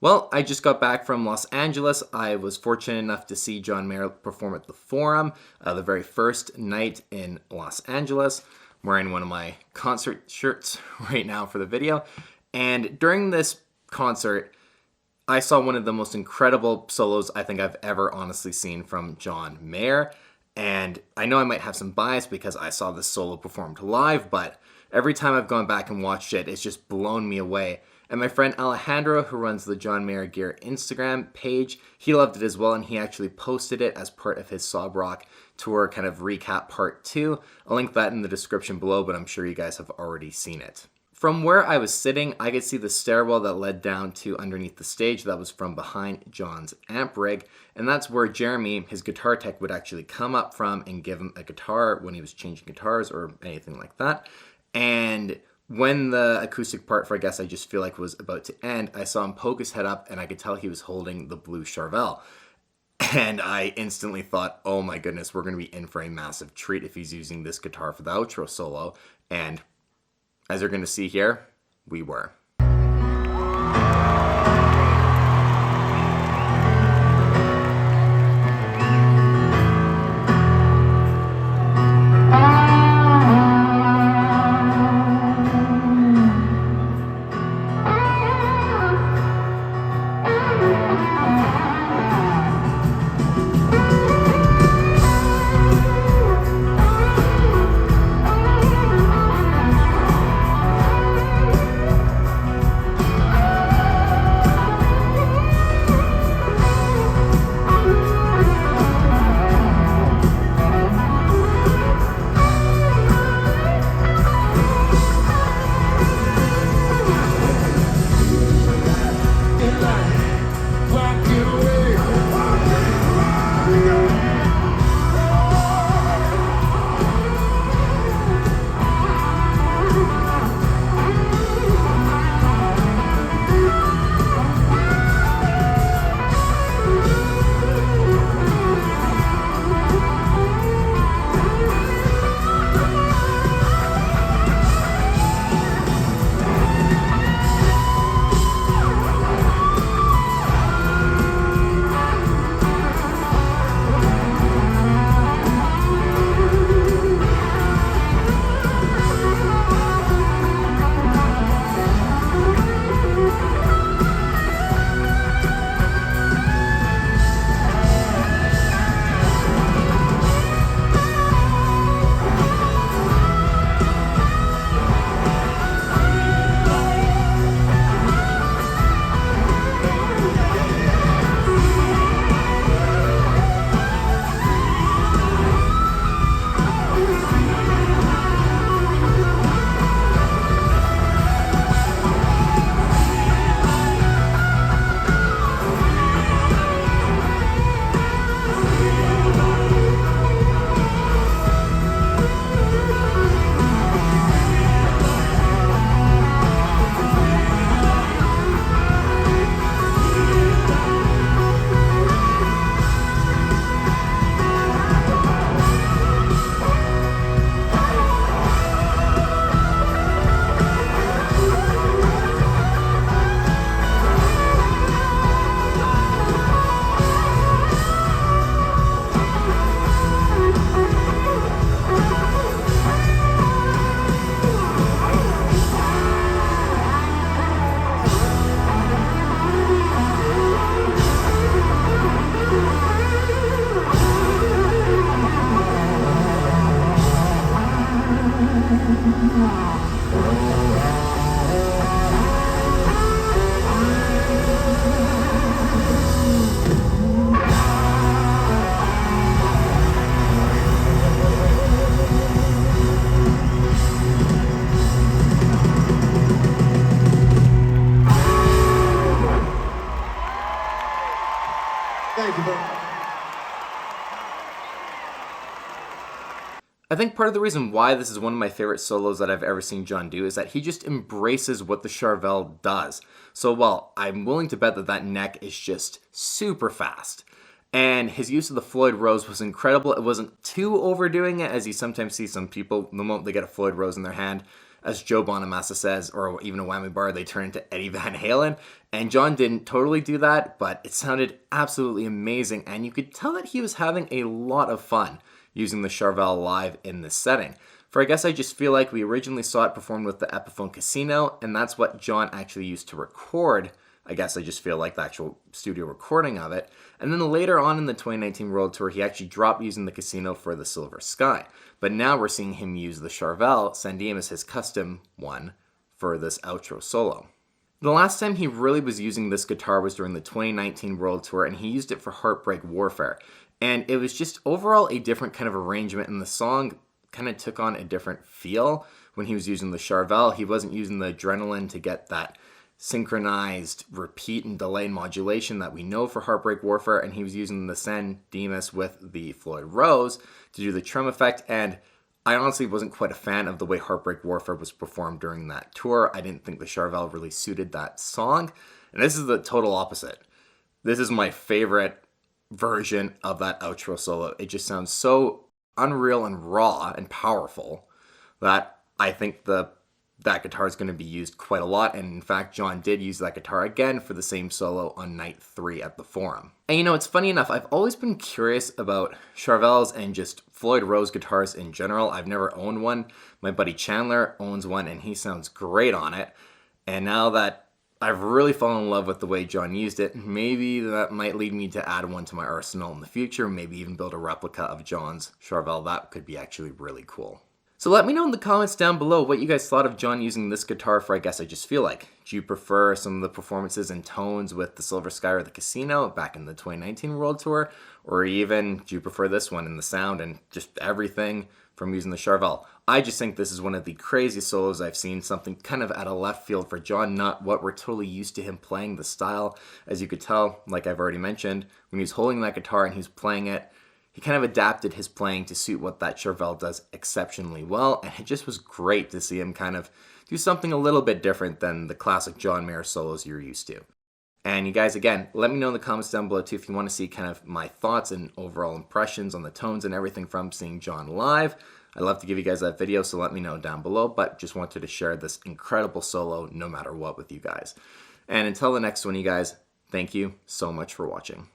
Well, I just got back from Los Angeles. I was fortunate enough to see John Mayer perform at the Forum, the very first night in Los Angeles. I'm wearing one of my concert shirts right now for the video. And during this concert, I saw one of the most incredible solos I think I've ever honestly seen from John Mayer. And I know I might have some bias because I saw this solo performed live, but every time I've gone back and watched it, it's just blown me away. And my friend Alejandro, who runs the John Mayer Gear Instagram page, he loved it as well, and he actually posted it as part of his Sob Rock Tour kind of recap part 2. I'll link that in the description below, but I'm sure you guys have already seen it. From where I was sitting, I could see the stairwell that led down to underneath the stage that was from behind John's amp rig, and that's where Jeremy, his guitar tech, would actually come up from and give him a guitar when he was changing guitars or anything like that. And when the acoustic part for I Guess I Just Feel Like was about to end, I saw him poke his head up and I could tell he was holding the blue Charvel. And I instantly thought, oh my goodness, we're going to be in for a massive treat if he's using this guitar for the outro solo. And as you're going to see here, we were. Thank you, bro. I think part of the reason why this is one of my favorite solos that I've ever seen John do is that he just embraces what the Charvel does. So while I'm willing to bet that that neck is just super fast, and his use of the Floyd Rose was incredible. It wasn't too overdoing it, as you sometimes see some people, the moment they get a Floyd Rose in their hand, as Joe Bonamassa says, or even a whammy bar, they turn into Eddie Van Halen. And John didn't totally do that, but it sounded absolutely amazing. And you could tell that he was having a lot of fun using the Charvel live in this setting. For I guess I just feel like we originally saw it performed with the Epiphone Casino, and that's what John actually used to record. I guess I just feel like the actual studio recording of it. And then later on in the 2019 World Tour, he actually dropped using the Casino for the Silver Sky. But now we're seeing him use the Charvel San Dimas, his custom one, for this outro solo. The last time he really was using this guitar was during the 2019 World Tour, and he used it for Heartbreak Warfare. And it was just overall a different kind of arrangement, and the song kind of took on a different feel when he was using the Charvel. He wasn't using the adrenaline to get that synchronized repeat and delay modulation that we know for Heartbreak Warfare, and he was using the San Dimas with the Floyd Rose to do the trim effect. And I honestly wasn't quite a fan of the way Heartbreak Warfare was performed during that tour. I didn't think the Charvel really suited that song, and this is the total opposite. This is my favorite version of that outro solo. It just sounds so unreal and raw and powerful that I think that guitar is going to be used quite a lot. And in fact, John did use that guitar again for the same solo on night 3 at the Forum. And you know, it's funny enough, I've always been curious about Charvels and just Floyd Rose guitars in general. I've never owned one. My buddy Chandler owns one and he sounds great on it. And now that I've really fallen in love with the way John used it, maybe that might lead me to add one to my arsenal in the future, maybe even build a replica of John's Charvel. That could be actually really cool. So let me know in the comments down below what you guys thought of John using this guitar for I Guess I Just Feel Like. Do you prefer some of the performances and tones with the Silver Sky or the Casino back in the 2019 World Tour? Or even do you prefer this one in the sound and just everything from using the Charvel? I just think this is one of the craziest solos I've seen, something kind of out of left field for John, not what we're totally used to him playing the style. As you could tell, like I've already mentioned, when he was holding that guitar and he was playing it, he kind of adapted his playing to suit what that Charvel does exceptionally well, and it just was great to see him kind of do something a little bit different than the classic John Mayer solos you're used to. And you guys, again, let me know in the comments down below too if you want to see kind of my thoughts and overall impressions on the tones and everything from seeing John live. I'd love to give you guys that video, so let me know down below, but just wanted to share this incredible solo no matter what with you guys. And until the next one, you guys, thank you so much for watching.